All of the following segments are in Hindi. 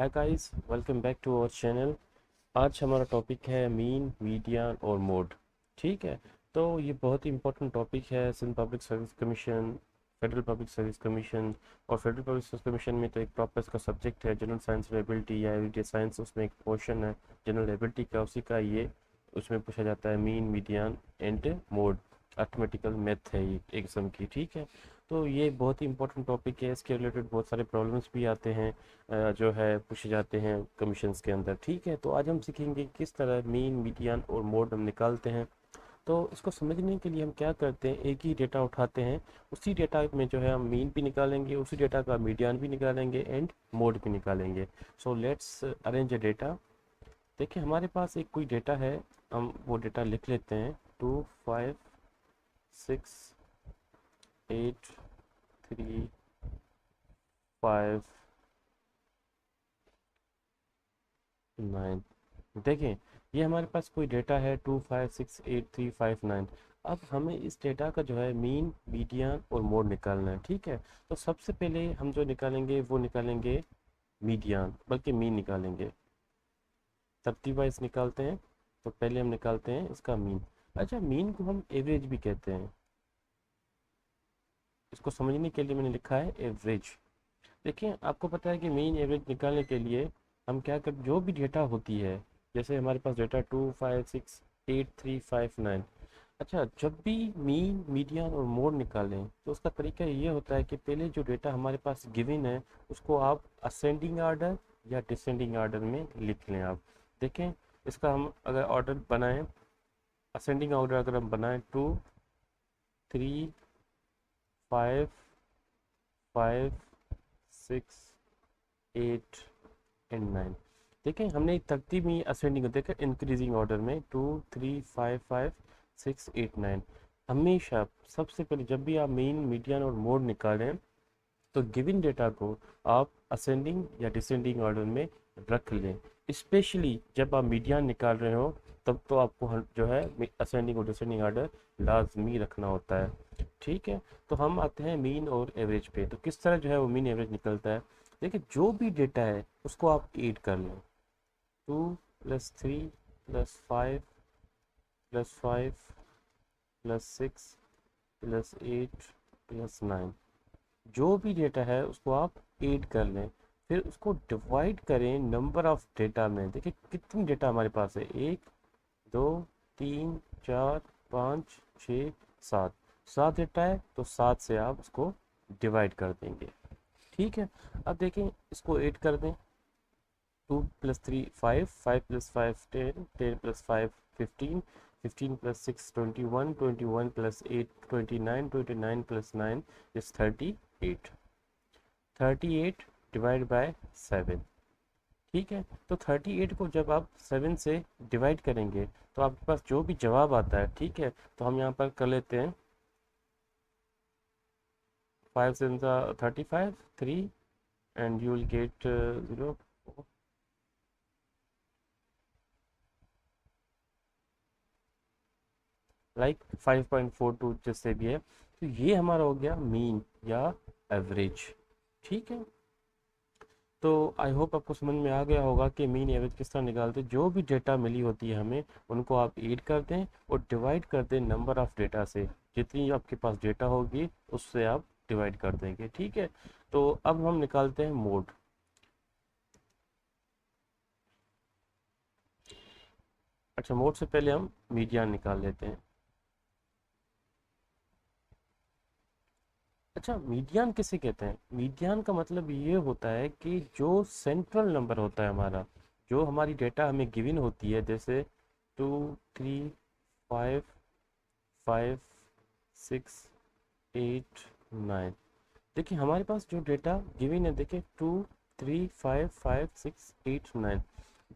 Hi guys, welcome back to our channel. आज हमारा टॉपिक है मीन, मीडियन और मोड। ठीक है। तो ये बहुत ही इंपॉर्टेंट टॉपिक है। Sindh public service commission, federal public service commission और फेडरल पब्लिक सर्विस कमीशन में तो एक प्रॉपर इसका सब्जेक्ट है जनरल साइंस एबिलिटी या एवरीडे साइंस। उसमें एक पोर्शन है जनरल एबिलिटी का, उसी का ये उसमें पूछा जाता है mean, median and mode. Arithmetical math है ये एग्जाम की। ठीक है। तो ये बहुत ही इंपॉर्टेंट टॉपिक है। इसके रिलेटेड बहुत सारे प्रॉब्लम्स भी आते हैं, जो है पूछे जाते हैं कमीशंस के अंदर। ठीक है। तो आज हम सीखेंगे किस तरह मीन, मीडियन और मोड हम निकालते हैं। तो इसको समझने के लिए हम क्या करते हैं, एक ही डेटा उठाते हैं, उसी डेटा में जो है हम मीन भी निकालेंगे, उसी डेटा का मीडियन भी निकालेंगे एंड मोड भी निकालेंगे। So let's arrange a data. देखिए हमारे पास एक कोई डेटा है, हम वो डेटा लिख लेते हैं। 2, 5, 6, 8, 3, 5, 9। देखें, ये हमारे पास कोई डेटा है 2, 5, 6, 8, 3, 5, 9। अब हमें इस डेटा का जो है मीन, मीडियन और मोड निकालना है। ठीक है। तो सबसे पहले हम जो निकालेंगे वो निकालेंगे मीडियन, बल्कि मीन निकालेंगे। तरतीब वाइज निकालते हैं। तो पहले हम निकालते हैं इसका मीन। अच्छा, मीन को हम एवरेज भी कहते हैं। इसको समझने के लिए मैंने लिखा है एवरेज। देखिए आपको पता है कि मीन एवरेज निकालने के लिए हम क्या कर, जो भी डेटा होती है, जैसे हमारे पास डेटा 2, 5, 6, 8, 3, 5, 9। अच्छा, जब भी मीन, मीडियन और मोड निकालें तो उसका तरीका ये होता है कि पहले जो डेटा हमारे पास गिवन है उसको आप असेंडिंग आर्डर या डिसेंडिंग आर्डर में लिख लें। आप देखें, इसका हम अगर ऑर्डर बनाएं, असेंडिंग ऑर्डर अगर हम बनाएं 2, 3, 5, 5, 6, 8 एंड 9। देखें हमने एक तरतीब में असेंडिंग देखा, इंक्रीजिंग ऑर्डर में 2, 3, 5, 5, 6, 8, 9। हमेशा सबसे पहले जब भी आप मेन, मीडियन और मोड निकालें तो गिवन डेटा को आप असेंडिंग या डिसेंडिंग ऑर्डर में रख लें। स्पेशली जब आप मीडियन निकाल रहे हो तब तो आपको जो है असेंडिंग और डिसेंडिंग ऑर्डर लाजमी रखना होता है। ठीक है। तो हम आते हैं मीन और एवरेज पे। तो किस तरह जो है वो मीन एवरेज निकलता है। देखिए जो भी डेटा है उसको आप ऐड कर लें। 2 + 3 + 5 + 6 + 8 + 9, जो भी डेटा है उसको आप ऐड कर लें। फिर उसको डिवाइड करें नंबर ऑफ डेटा में। देखिए कितनी डेटा हमारे पास है, 1, 2, 3, 4, 5, 6, 7। 7 डेटा है तो 7 से आप उसको डिवाइड कर देंगे। ठीक है। अब देखें, इसको ऐड कर दें। 2 + 3 5, 5 + 5 10, 10 + 5 15, 15 + 6 21, 21 + 8 29, 29 + 9 is 38। 38 divide by 7। ठीक है। तो 38 को जब आप 7 से डिवाइड करेंगे तो आपके पास जो भी जवाब आता है, ठीक है, तो हम यहाँ पर कर लेते हैं। 5 7 35 3 and you will get 0, like 5.42 जैसे भी है। तो ये हमारा हो गया मीन या एवरेज। ठीक है। तो आई होप आपको समझ में आ गया होगा कि मीन एवरेज किस तरह निकालते हैं। जो भी डेटा मिली होती है हमें, उनको आप ऐड कर दें और डिवाइड कर दें नंबर ऑफ डेटा से। जितनी आपके पास डेटा होगी उससे आप डिवाइड कर देंगे। ठीक है। तो अब हम निकालते हैं मोड। अच्छा, मोड से पहले हम मीडियन निकाल लेते हैं। अच्छा, मीडियन किसे कहते हैं? मीडियन का मतलब ये होता है कि जो सेंट्रल नंबर होता है हमारा, जो हमारी डेटा हमें गिवन होती है, जैसे 2, 3, 5, 5, 6, 8, 9। देखिए हमारे पास जो डेटा गिवन है, देखिए 2, 3, 5, 5, 6, 8, 9।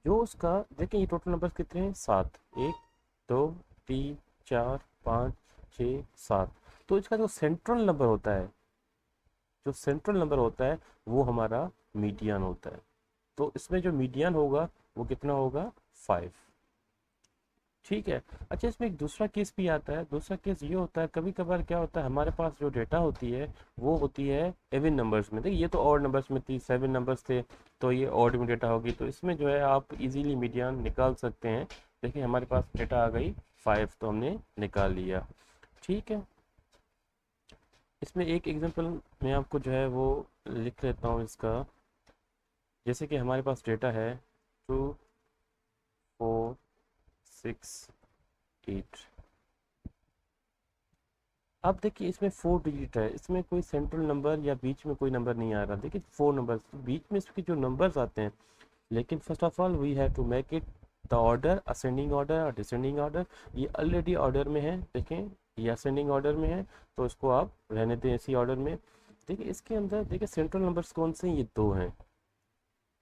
जो उसका देखिए ये टोटल नंबर कितने हैं, 7। 1, 2, 3, 4, 5, 6, 7। तो इसका जो सेंट्रल नंबर होता है, जो सेंट्रल नंबर होता है वो हमारा मीडियन होता है। तो इसमें जो मीडियन होगा वो कितना होगा, 5। ठीक है। अच्छा, इसमें एक दूसरा केस भी आता है। दूसरा केस ये होता है, कभी कभार क्या होता है, हमारे पास जो डेटा होती है वो होती है इवन नंबर्स में। देखिए, ये तो ऑड नंबर्स में थी, 7 नंबर्स थे, तो ये ऑड में डेटा होगी, तो इसमें जो है आप इजीली मीडियन निकाल सकते हैं। देखिए, हमारे पास डेटा आ गई 5, तो हमने निकाल लिया। ठीक है। इसमें एक एग्जांपल मैं आपको जो है वो लिख लेता हूँ इसका। जैसे कि हमारे पास डेटा है 2, 4, 6, 8। अब देखिए, इसमें 4 डिजिट है, इसमें कोई सेंट्रल नंबर या बीच में कोई नंबर नहीं आ रहा। देखिए, 4 नंबर बीच में इसके जो नंबर्स आते हैं, लेकिन first of all we have to make it the order ascending order और डिसेंडिंग ऑर्डर। ये ऑलरेडी ऑर्डर में है, देखें, ये असेंडिंग ऑर्डर में है, तो इसको आप रहने दें इसी ऑर्डर में। देखिए, इसके अंदर देखिए सेंट्रल नंबर्स कौन से हैं, ये 2 हैं,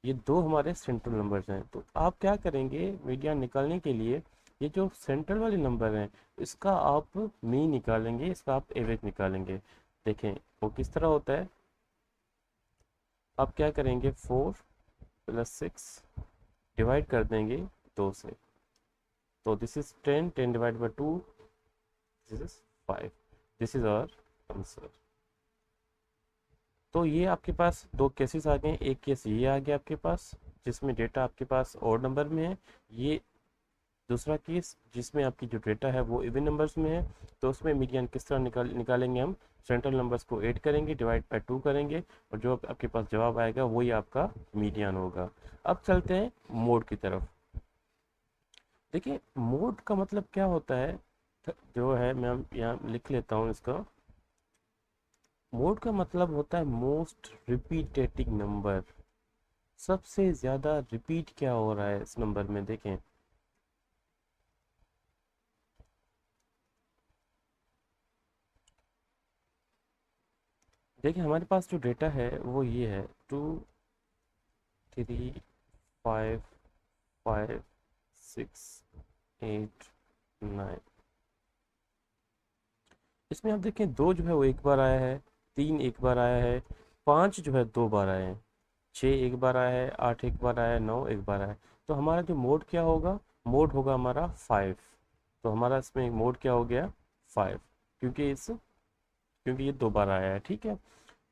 ये 2 हमारे सेंट्रल नंबर्स हैं। तो आप क्या करेंगे, मीडियन निकालने के लिए ये जो सेंट्रल वाले नंबर हैं इसका आप मीन निकालेंगे, इसका आप एवरेज निकालेंगे। देखें वो किस तरह होता है। आप क्या करेंगे, 4 + 6 डिवाइड कर देंगे 2 से, तो this is 10, 10 divide by 2, this is 5। This is our answer. तो ये आपके पास 2 केसेस आ गए। एक केस ये आ गया आपके पास जिसमें डेटा आपके पास ऑड नंबर में है, ये दूसरा केस जिसमें आपकी जो डेटा है वो इवन नंबर्स में है। तो उसमें मीडियन किस तरह निकालेंगे हम, सेंट्रल नंबर्स को ऐड करेंगे, डिवाइड बाय 2 करेंगे, और जो आपके पास जवाब आएगा वही आपका मीडियन होगा। अब चलते हैं मोड की तरफ। देखिए, मोड का मतलब क्या होता है, जो है मैं यहाँ लिख लेता हूँ इसका। मोड का मतलब होता है मोस्ट रिपीटेटिव नंबर। सबसे ज्यादा रिपीट क्या हो रहा है इस नंबर में, देखें। देखिए, हमारे पास जो डेटा है वो ये है 2, 3, 5, 5, 6, 8, 9। इसमें आप देखें 2 जो है वो एक बार आया है, 3 एक बार आया है, 5 जो है 2 बार आए हैं, 6 एक बार आया है, 8 एक बार आया है, 9 एक बार आया है। तो हमारा जो मोड क्या होगा, मोड होगा हमारा 5। तो हमारा इसमें मोड क्या हो गया, 5, क्योंकि ये 2 बार आया है। ठीक है।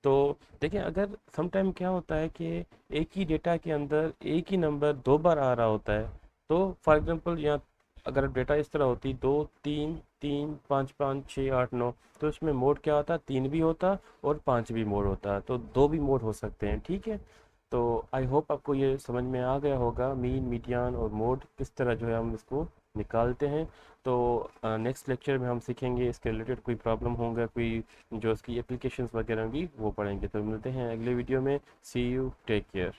तो देखिए, अगर समटाइम क्या होता है कि एक ही डेटा के अंदर एक ही नंबर 2 बार आ रहा होता है, तो फॉर एग्जांपल यहाँ अगर डेटा इस तरह होती 2, 3, 3, 5, 5, 6, 8, 9, तो इसमें मोड क्या होता, 3 भी होता और 5 भी मोड होता, तो 2 भी मोड हो सकते हैं। ठीक है। तो आई होप आपको ये समझ में आ गया होगा, मीन, मीडियन और मोड किस तरह जो है हम इसको निकालते हैं। तो नेक्स्ट लेक्चर में हम सीखेंगे इसके रिलेटेड, कोई प्रॉब्लम होगा, कोई जो इसकी एप्लीकेशंस वगैरह होंगी वो पढ़ेंगे। तो मिलते हैं अगले वीडियो में। सी यू, टेक केयर।